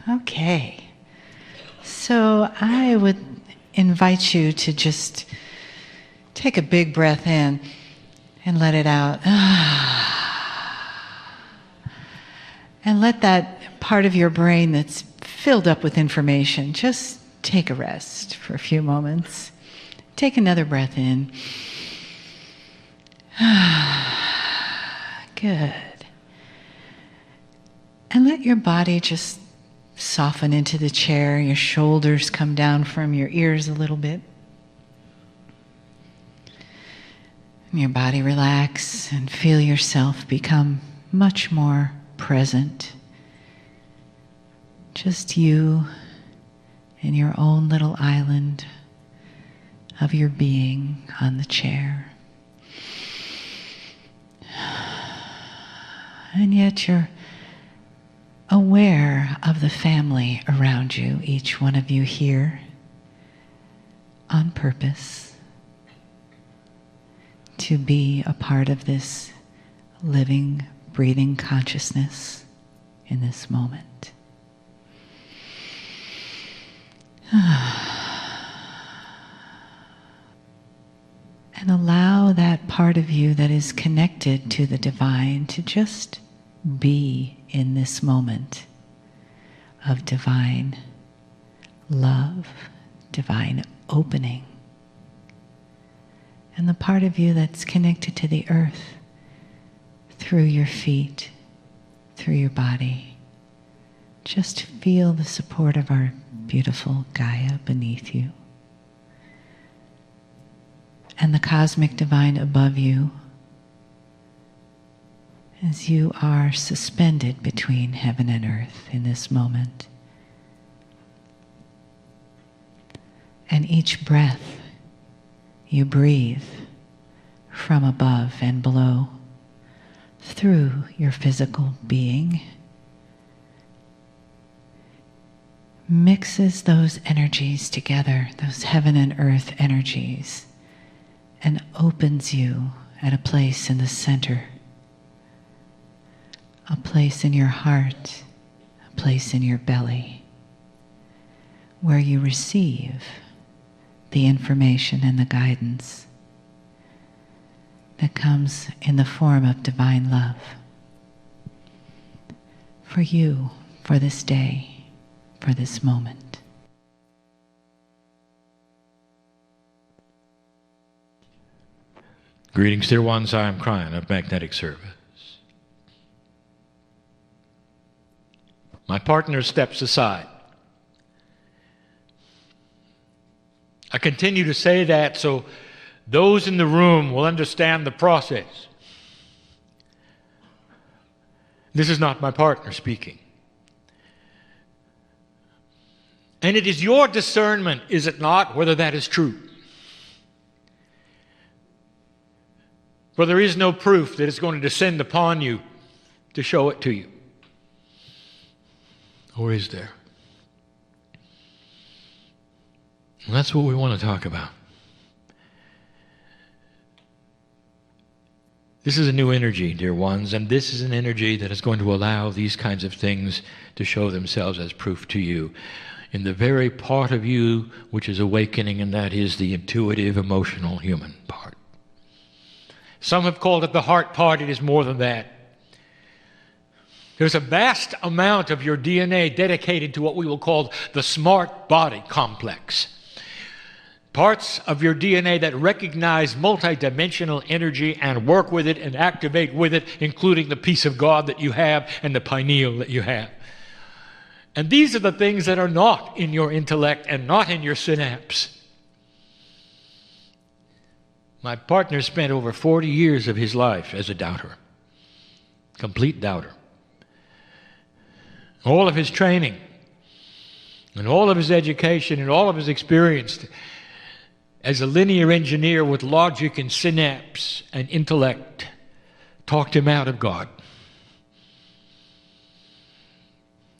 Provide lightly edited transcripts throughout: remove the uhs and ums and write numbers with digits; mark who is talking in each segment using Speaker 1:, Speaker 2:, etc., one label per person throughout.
Speaker 1: Okay. So I would invite you to just take a big breath in and let it out. And let that part of your brain that's filled up with information just take a rest for a few moments. Take another breath in. Good. And let your body just soften into the chair. Your shoulders come down from your ears a little bit. And your body relax and feel yourself become much more present. Just you and your own little island of your being on the chair. And yet you're aware of the family around you, each one of you here, on purpose, to be a part of this living, breathing consciousness in this moment. And allow that part of you that is connected to the divine to just be in this moment of divine love, divine opening. And the part of you that's connected to the earth through your feet, through your body. Just feel the support of our beautiful Gaia beneath you. And the cosmic divine above you, as you are suspended between heaven and earth in this moment. And each breath you breathe from above and below through your physical being mixes those energies together, those heaven and earth energies, and opens you at a place in the center. A place in your heart, a place in your belly, where you receive the information and the guidance that comes in the form of divine love for you, for this day, for this moment.
Speaker 2: Greetings, dear ones. I am Kryon of Magnetic Service. My partner steps aside. I continue to say that so those in the room will understand the process. This is not my partner speaking. And it is your discernment, is it not, whether that is true? For there is no proof that it's going to descend upon you to show it to you. Or is there? And that's what we want to talk about. This is a new energy, dear ones, and this is an energy that is going to allow these kinds of things to show themselves as proof to you in the very part of you which is awakening, and that is the intuitive, emotional, human part. Some have called it the heart part. It is more than that. There's a vast amount of your DNA dedicated to what we will call the smart body complex. Parts of your DNA that recognize multidimensional energy and work with it and activate with it, including the peace of God that you have and the pineal that you have. And these are the things that are not in your intellect and not in your synapse. My partner spent over 40 years of his life as a doubter, complete doubter. All of his training and all of his education and all of his experience as a linear engineer with logic and synapse and intellect talked him out of God.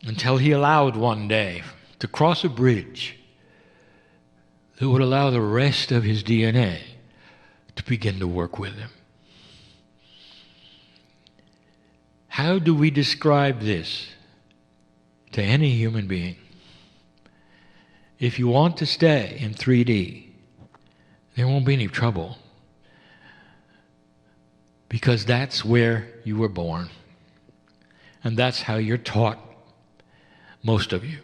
Speaker 2: Until he allowed one day to cross a bridge that would allow the rest of his DNA to begin to work with him. How do we describe this to any human being. If you want to stay in 3D, there won't be any trouble, because that's where you were born, and that's how you're taught, most of you.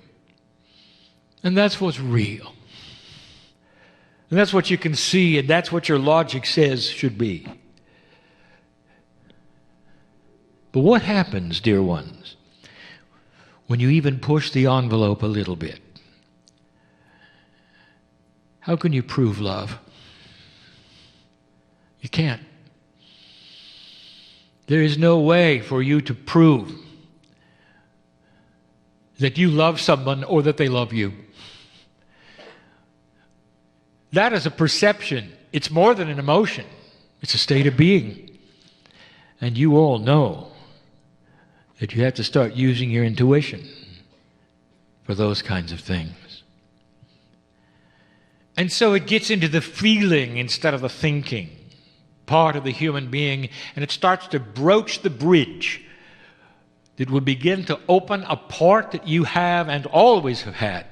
Speaker 2: And that's what's real. And that's what you can see, and that's what your logic says should be. But what happens, dear ones, when you even push the envelope a little bit? How can you prove love? You can't. There is no way for you to prove that you love someone or that they love you. That is a perception. It's more than an emotion. It's a state of being. And you all know that you have to start using your intuition for those kinds of things. And so it gets into the feeling instead of the thinking part of the human being, and it starts to broach the bridge that will begin to open a part that you have and always have had.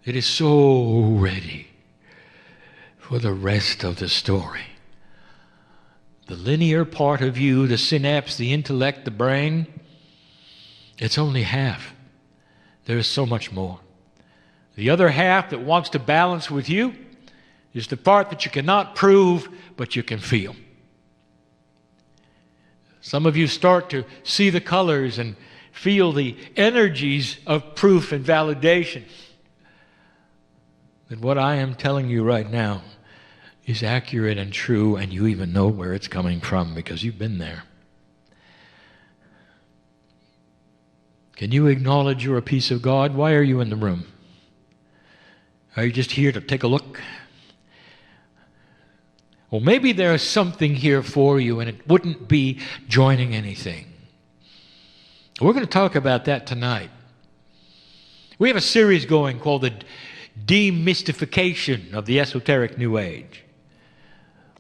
Speaker 2: It is so ready for the rest of the story. The linear part of you, the synapse, the intellect, the brain, it's only half. There is so much more. The other half that wants to balance with you is the part that you cannot prove, but you can feel. Some of you start to see the colors and feel the energies of proof and validation that what I am telling you right now is accurate and true, and you even know where it's coming from because you've been there. Can you acknowledge you're a piece of God? Why are you in the room? Are you just here to take a look? Well, maybe there's something here for you, and it wouldn't be joining anything. We're going to talk about that tonight. We have a series going called the Demystification of the Esoteric New Age.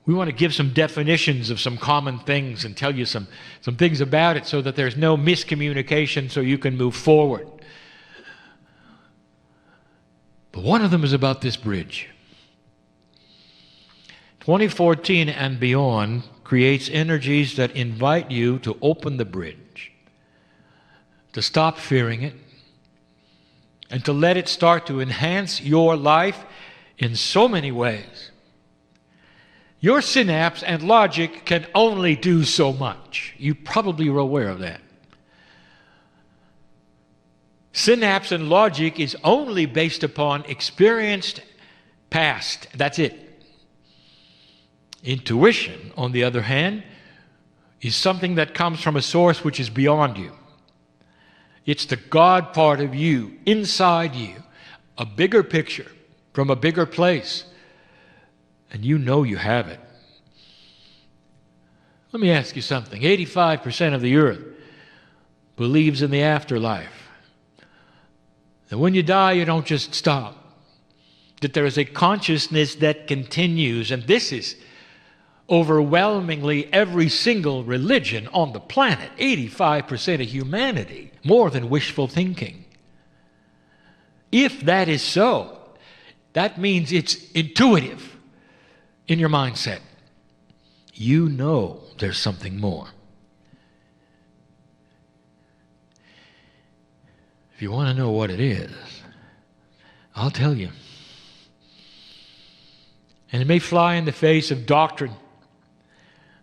Speaker 2: We want to give some definitions of some common things and tell you some things about it so that there's no miscommunication so you can move forward. But one of them is about this bridge. 2014 and beyond creates energies that invite you to open the bridge, to stop fearing it, and to let it start to enhance your life in so many ways. Your synapse and logic can only do so much. You probably are aware of that. Synapse and logic is only based upon experienced past. That's it. Intuition, on the other hand, is something that comes from a source which is beyond you. It's the God part of you, inside you, a bigger picture from a bigger place. And you know you have it. Let me ask you something. 85% of the earth believes in the afterlife. That when you die, you don't just stop. That there is a consciousness that continues. And this is overwhelmingly every single religion on the planet. 85% of humanity, more than wishful thinking. If that is so, that means it's intuitive in your mindset. You know there's something more. If you want to know what it is, I'll tell you. And it may fly in the face of doctrine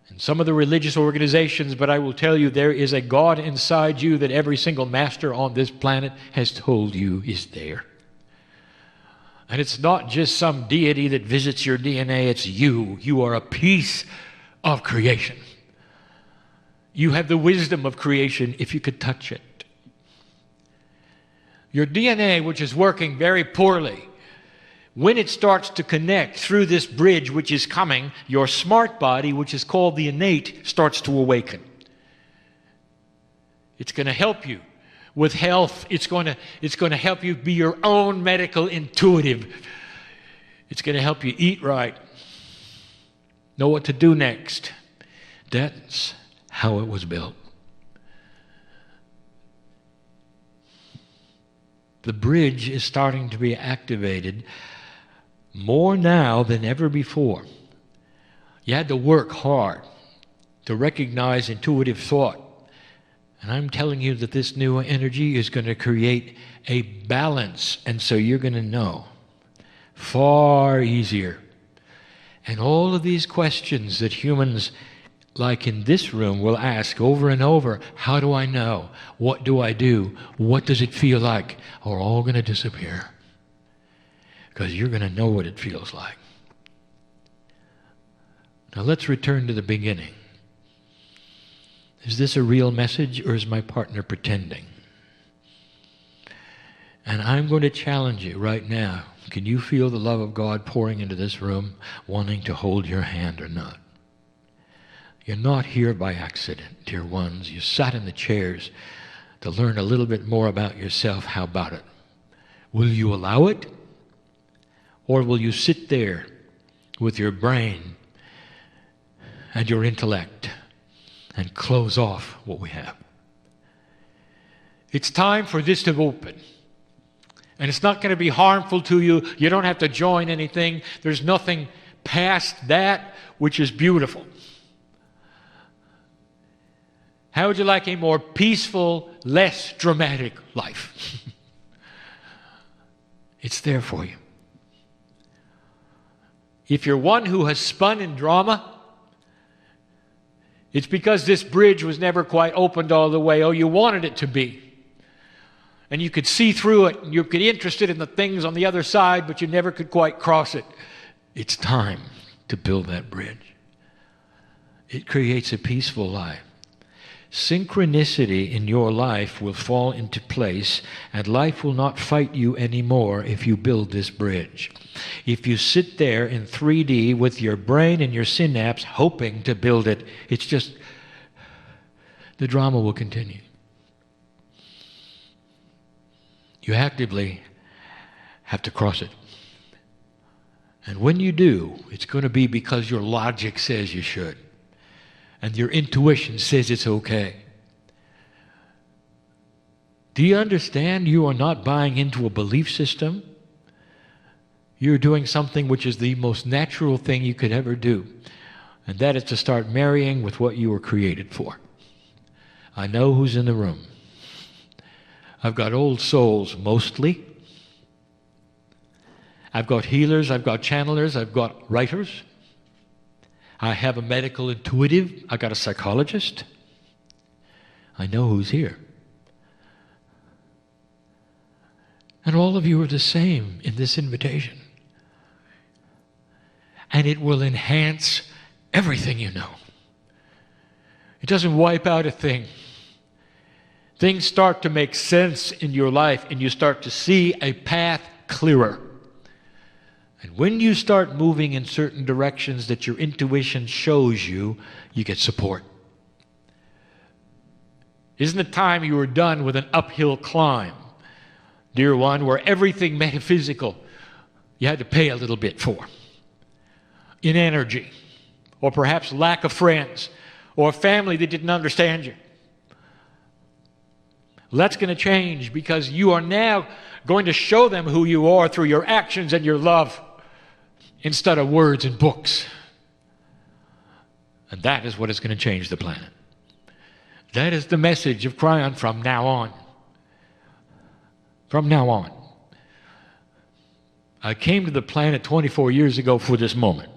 Speaker 2: and some of the religious organizations, but I will tell you there is a God inside you that every single master on this planet has told you is there. And it's not just some deity that visits your DNA, it's you. You are a piece of creation. You have the wisdom of creation if you could touch it. Your DNA, which is working very poorly, when it starts to connect through this bridge which is coming, your smart body, which is called the innate, starts to awaken. It's going to help you with health. It's going to help you be your own medical intuitive. It's going to help you eat right, know what to do next. That's how it was built. The bridge is starting to be activated more now than ever before. You had to work hard to recognize intuitive thought. And I'm telling you that this new energy is going to create a balance, and so you're going to know far easier. And all of these questions that humans, like in this room, will ask over and over, how do I know? What do I do? What does it feel like? Are all going to disappear. Because you're going to know what it feels like. Now let's return to the beginning. Is this a real message, or is my partner pretending? And I'm going to challenge you right now. Can you feel the love of God pouring into this room, wanting to hold your hand or not? You're not here by accident, dear ones. You sat in the chairs to learn a little bit more about yourself. How about it? Will you allow it? Or will you sit there with your brain and your intellect and close off what we have? It's time for this to open. And it's not going to be harmful to you. You don't have to join anything. There's nothing past that, which is beautiful. How would you like a more peaceful, less dramatic life? It's there for you. If you're one who has spun in drama, it's because this bridge was never quite opened all the way. Oh, you wanted it to be. And you could see through it, and you could be interested in the things on the other side, but you never could quite cross it. It's time to build that bridge. It creates a peaceful life. Synchronicity in your life will fall into place, and life will not fight you anymore if you build this bridge. If you sit there in 3D with your brain and your synapse hoping to build it, it's just, the drama will continue. You actively have to cross it. And when you do, it's going to be because your logic says you should. And your intuition says it's okay. Do you understand you are not buying into a belief system? You're doing something which is the most natural thing you could ever do. And that is to start marrying with what you were created for. I know who's in the room. I've got old souls mostly. I've got healers, I've got channelers, I've got writers. I have a medical intuitive, I got a psychologist. I know who's here. And all of you are the same in this invitation. And it will enhance everything you know. It doesn't wipe out a thing. Things start to make sense in your life, and you start to see a path clearer. And when you start moving in certain directions that your intuition shows you, you get support. Isn't it time you were done with an uphill climb, dear one, where everything metaphysical you had to pay a little bit for? In energy, or perhaps lack of friends, or a family that didn't understand you. Well, that's going to change, because you are now going to show them who you are through your actions and your love, instead of words and books. And that is what is going to change the planet. That is the message of Kryon from now on. From now on. I came to the planet 24 years ago for this moment.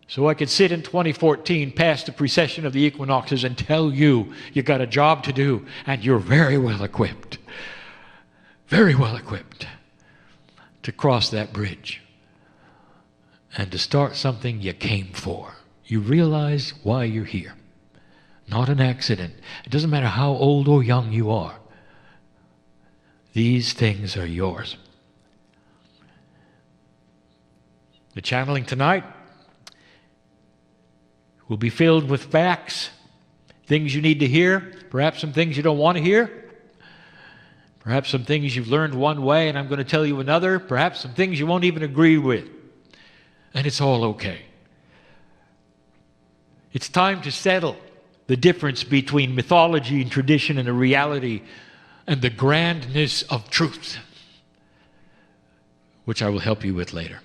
Speaker 2: So I could sit in 2014 past the precession of the equinoxes and tell you you got a job to do, and you're very well equipped to cross that bridge and to start something you came for. You realize why you're here. Not an accident. It doesn't matter how old or young you are. These things are yours. The channeling tonight will be filled with facts, things you need to hear, perhaps some things you don't want to hear, perhaps some things you've learned one way and I'm going to tell you another, perhaps some things you won't even agree with. And it's all okay. It's time to settle the difference between mythology and tradition and a reality and the grandness of truth, which I will help you with later.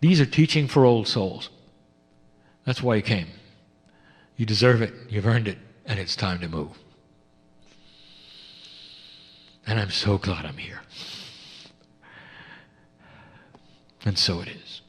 Speaker 2: These are teaching for old souls. That's why you came. You deserve it, you've earned it, and it's time to move. And I'm so glad I'm here. And so it is.